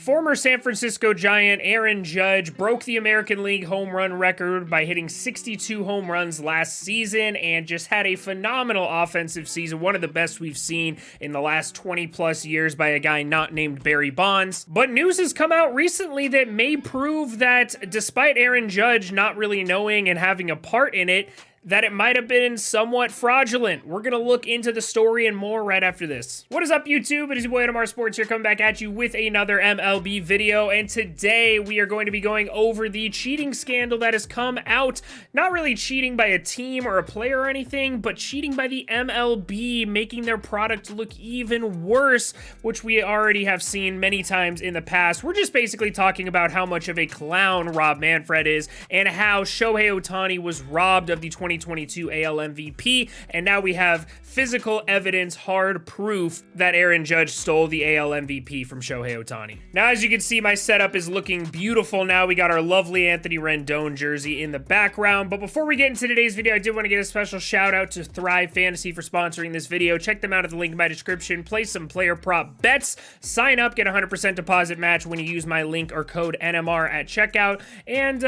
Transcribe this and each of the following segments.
former San Francisco Giant Aaron Judge broke the American League home run record by hitting 62 home runs last season and just had a phenomenal offensive season, one of the best we've seen in the last 20 plus years by a guy not named Barry Bonds. But news has come out recently that may prove that despite Aaron Judge not really knowing and having a part in it, that it might have been somewhat fraudulent. We're going to look into the story and more right after this. What is up, YouTube? It is your boy, Adamar Sports here, coming back at you with another MLB video, and today we are going to be going over the cheating scandal that has come out. Not really cheating by a team or a player or anything, but cheating by the MLB, making their product look even worse, which we already have seen many times in the past. We're just basically talking about how much of a clown Rob Manfred is, and how Shohei Ohtani was robbed of the 2022 AL MVP, and now we have physical evidence, hard proof that Aaron Judge stole the AL MVP from Shohei Ohtani. Now, as you can see, my setup is looking beautiful now. We got our lovely Anthony Rendon jersey in the background, but before we get into today's video, I did want to get a special shout out to Thrive Fantasy for sponsoring this video. Check them out at the link in my description. Place some player prop bets, sign up, get a 100% deposit match when you use my link or code NMR at checkout, and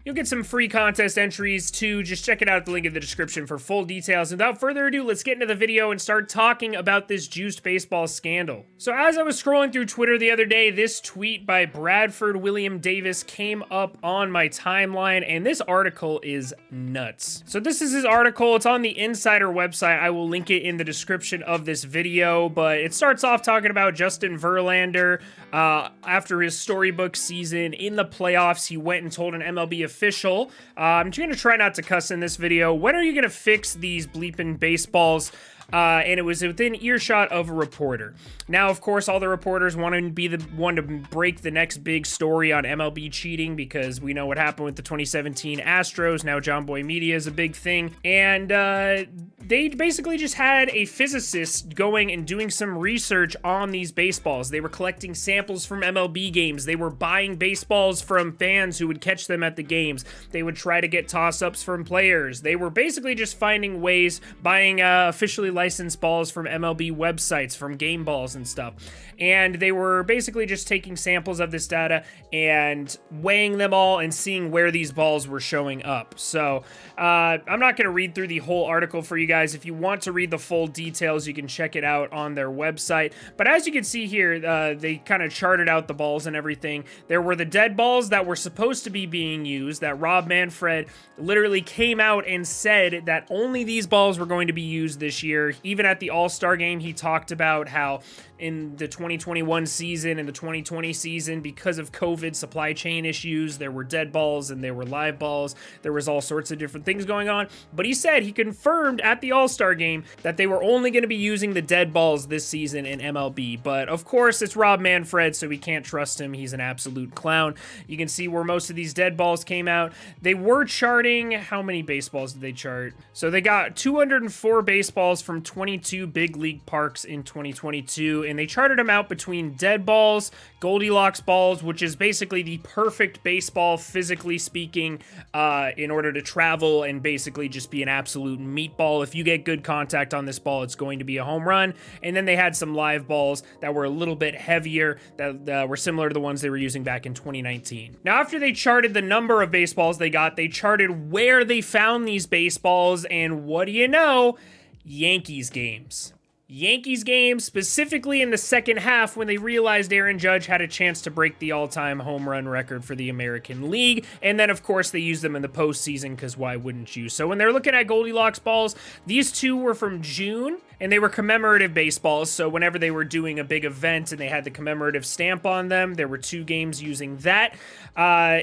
you'll get some free contest entries too. Just check it out at the link in the description for full details. Without further ado, let's get into the video and start talking about this juiced baseball scandal. So as I was scrolling through Twitter the other day, this tweet by Bradford William Davis came up on my timeline, and this article is nuts. So this is his article. It's on the Insider website. I will link it in the description of this video, but it starts off talking about Justin Verlander. After his storybook season in the playoffs, he went and told an MLB official, I'm going to try not to cuss in this video, when are you going to fix these bleeping baseballs? And it was within earshot of a reporter. Now, of course, all the reporters want to be the one to break the next big story on MLB cheating, because we know what happened with the 2017 Astros. Now John Boy Media is a big thing. And they basically just had a physicist going and doing some research on these baseballs. They were collecting samples from MLB games. They were buying baseballs from fans who would catch them at the games. They would try to get toss-ups from players. They were basically just finding ways, buying officially licensed balls from MLB websites, from game balls and stuff. And they were basically just taking samples of this data and weighing them all and seeing where these balls were showing up. So I'm not going to read through the whole article for you guys. If you want to read the full details, you can check it out on their website. But as you can see here, they kind of charted out the balls and everything. There were the dead balls that were supposed to be being used, that Rob Manfred literally came out and said that only these balls were going to be used this year. Even at the All-Star game, he talked about how in the 2021 season and the 2020 season, because of COVID supply chain issues, there were dead balls and there were live balls. There was all sorts of different things going on. But he said, he confirmed at the All-Star game that they were only going to be using the dead balls this season in MLB. But of course, it's Rob Manfred, so we can't trust him. He's an absolute clown. You can see where most of these dead balls came out. They were charting, how many baseballs did they chart? So they got 204 baseballs from 22 big league parks in 2022, and they charted them out between dead balls, Goldilocks balls, which is basically the perfect baseball, physically speaking, in order to travel and basically just be an absolute meatball. If you get good contact on this ball, it's going to be a home run. And then they had some live balls that were a little bit heavier, that were similar to the ones they were using back in 2019. Now, after they charted the number of baseballs they got, they charted where they found these baseballs, and what do you know? Yankees games. Yankees games, specifically in the second half when they realized Aaron Judge had a chance to break the all-time home run record for the American League. And then, of course, they used them in the postseason, because why wouldn't you? So when they're looking at Goldilocks balls, these two were from June, and they were commemorative baseballs. So whenever they were doing a big event and they had the commemorative stamp on them, there were 2 games using that.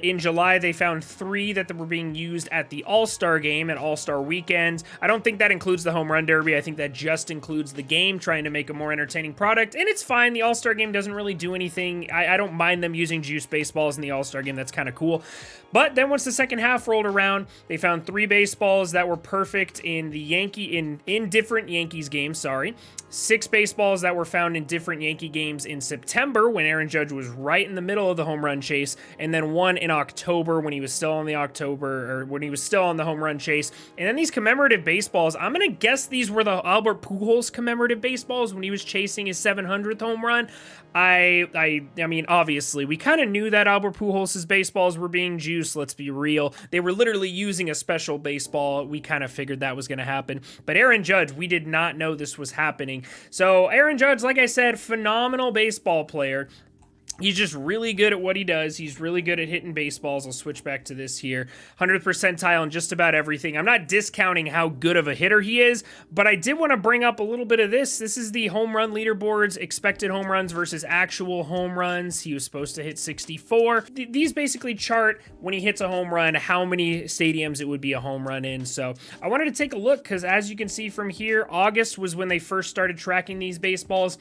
In July, they found 3 that were being used at the All-Star game and All-Star weekend. I don't think that includes the home run derby. I think that just includes the game, trying to make a more entertaining product. And it's fine. The All-Star game doesn't really do anything. I don't mind them using juice baseballs in the All-Star game. That's kind of cool. But then once the second half rolled around, they found 3 baseballs that were perfect in the in different Yankees games. 6 baseballs that were found in different Yankee games in September when Aaron Judge was right in the middle of the home run chase, and then 1 in October when he was still on the home run chase. And then these commemorative baseballs, I'm gonna guess these were the Albert Pujols commemorative baseballs when he was chasing his 700th home run. I mean, obviously, we kind of knew that Albert Pujols' baseballs were being juiced. Let's be real. They were literally using a special baseball. We kind of figured that was going to happen. But Aaron Judge, we did not know this was happening. So Aaron Judge, like I said, phenomenal baseball player. He's just really good at what he does. He's really good at hitting baseballs. I'll switch back to this here. 100th percentile in just about everything. I'm not discounting how good of a hitter he is, but I did want to bring up a little bit of this. This is the home run leaderboards, expected home runs versus actual home runs. He was supposed to hit 64. These basically chart when he hits a home run, how many stadiums it would be a home run in. So I wanted to take a look because as you can see from here, August was when they first started tracking these baseballs.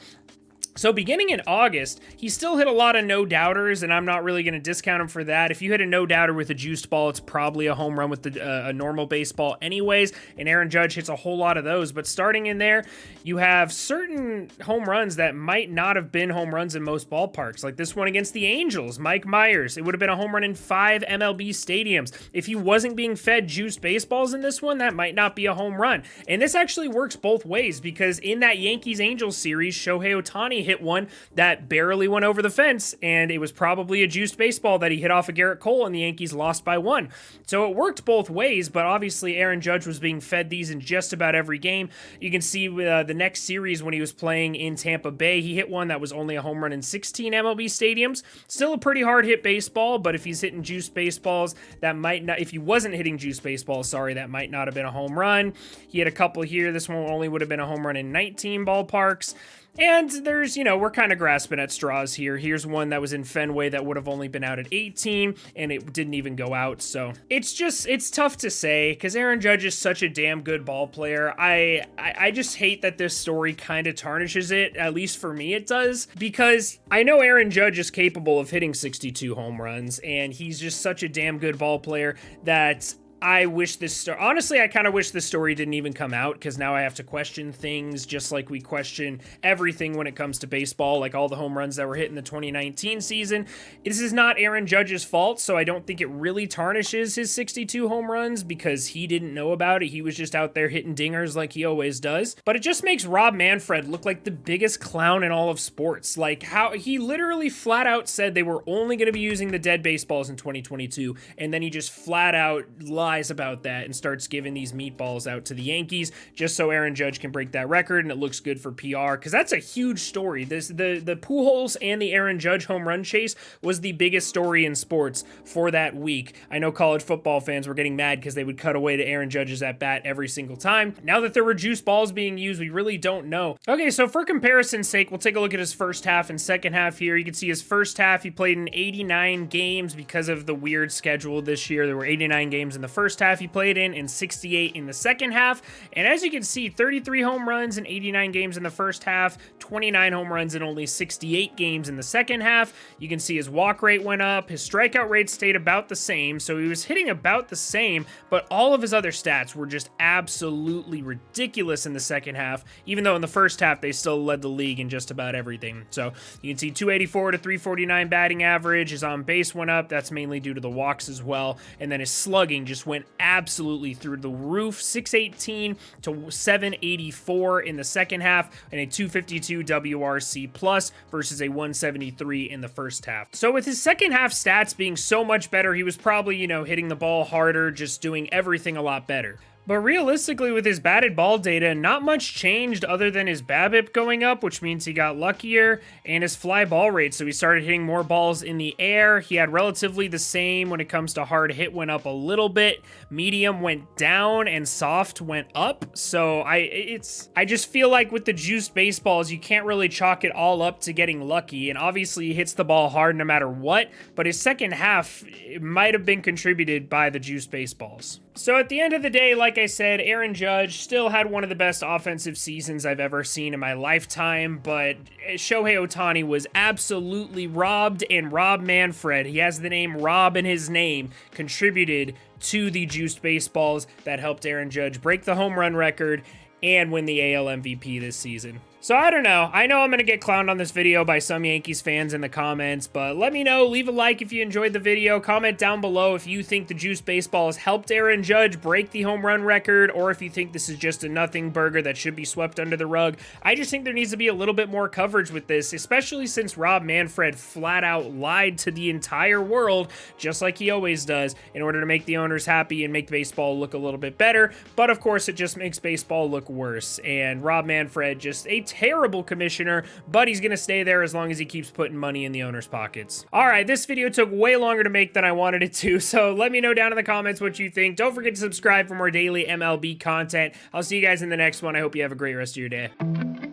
So beginning in August, he still hit a lot of no-doubters, and I'm not really going to discount him for that. If you hit a no-doubter with a juiced ball, it's probably a home run with a normal baseball anyways, and Aaron Judge hits a whole lot of those. But starting in there, you have certain home runs that might not have been home runs in most ballparks, like this one against the Angels, Mike Myers. It would have been a home run in 5 MLB stadiums. If he wasn't being fed juiced baseballs in this one, that might not be a home run. And this actually works both ways, because in that Yankees-Angels series, Shohei Ohtani hit one that barely went over the fence, and it was probably a juiced baseball that he hit off of Garrett Cole, and the Yankees lost by 1. So it worked both ways, but obviously Aaron Judge was being fed these in just about every game. You can see the next series when he was playing in Tampa Bay, he hit one that was only a home run in 16 MLB stadiums. Still a pretty hard hit baseball, but if he's hitting juiced baseballs, that might not, if he wasn't hitting juiced baseballs, that might not have been a home run. He had a couple here. This one only would have been a home run in 19 ballparks. And there's, we're kind of grasping at straws here. Here's one that was in Fenway that would have only been out at 18, and it didn't even go out. So it's tough to say, because Aaron Judge is such a damn good ball player. I just hate that this story kind of tarnishes it, at least for me it does, because I know Aaron Judge is capable of hitting 62 home runs, and he's just such a damn good ball player that I wish honestly, I kind of wish this story didn't even come out, because now I have to question things just like we question everything when it comes to baseball, like all the home runs that were hit in the 2019 season. This is not Aaron Judge's fault, so I don't think it really tarnishes his 62 home runs, because he didn't know about it. He was just out there hitting dingers like he always does. But it just makes Rob Manfred look like the biggest clown in all of sports. Like, how he literally flat out said they were only going to be using the dead baseballs in 2022, and then he just flat out lies about that and starts giving these meatballs out to the Yankees just so Aaron Judge can break that record, and it looks good for PR, because that's a huge story. The Pujols and the Aaron Judge home run chase was the biggest story in sports for that week. I know college football fans were getting mad because they would cut away to Aaron Judge's at bat every single time. Now that there were juice balls being used, we really don't know. Okay, so for comparison's sake, we'll take a look at his first half and second half here. You can see his first half, he played in 89 games because of the weird schedule this year. There were 89 games in the first half he played in, and 68 in the second half. And as you can see, 33 home runs in 89 games in the first half, 29 home runs in only 68 games in the second half. You can see his walk rate went up, his strikeout rate stayed about the same, so he was hitting about the same, but all of his other stats were just absolutely ridiculous in the second half, even though in the first half they still led the league in just about everything. So you can see 284 to 349 batting average, his on base went up, that's mainly due to the walks as well, and then his slugging just went absolutely through the roof, 618 to 784 in the second half, and a 252 WRC plus versus a 173 in the first half. So with his second half stats being so much better, he was probably, hitting the ball harder, just doing everything a lot better. But realistically, with his batted ball data, not much changed other than his BABIP going up, which means he got luckier, and his fly ball rate. So he started hitting more balls in the air. He had relatively the same when it comes to hard hit, went up a little bit. Medium went down and soft went up. So I just feel like with the juiced baseballs, you can't really chalk it all up to getting lucky. And obviously he hits the ball hard no matter what, but his second half might have been contributed by the juiced baseballs. So at the end of the day, like I said, Aaron Judge still had one of the best offensive seasons I've ever seen in my lifetime, but Shohei Ohtani was absolutely robbed, and Rob Manfred, he has the name Rob in his name, contributed to the juiced baseballs that helped Aaron Judge break the home run record and win the AL MVP this season. So I don't know. I know I'm going to get clowned on this video by some Yankees fans in the comments, but let me know. Leave a like if you enjoyed the video. Comment down below if you think the Juice Baseball has helped Aaron Judge break the home run record, or if you think this is just a nothing burger that should be swept under the rug. I just think there needs to be a little bit more coverage with this, especially since Rob Manfred flat out lied to the entire world, just like he always does, in order to make the owners happy and make baseball look a little bit better. But of course, it just makes baseball look worse. And Rob Manfred, just a terrible commissioner, but he's gonna stay there as long as he keeps putting money in the owners' pockets. All right, this video took way longer to make than I wanted it to, so let me know down in the comments what you think. Don't forget to subscribe for more daily MLB content. I'll see you guys in the next one. I hope you have a great rest of your day.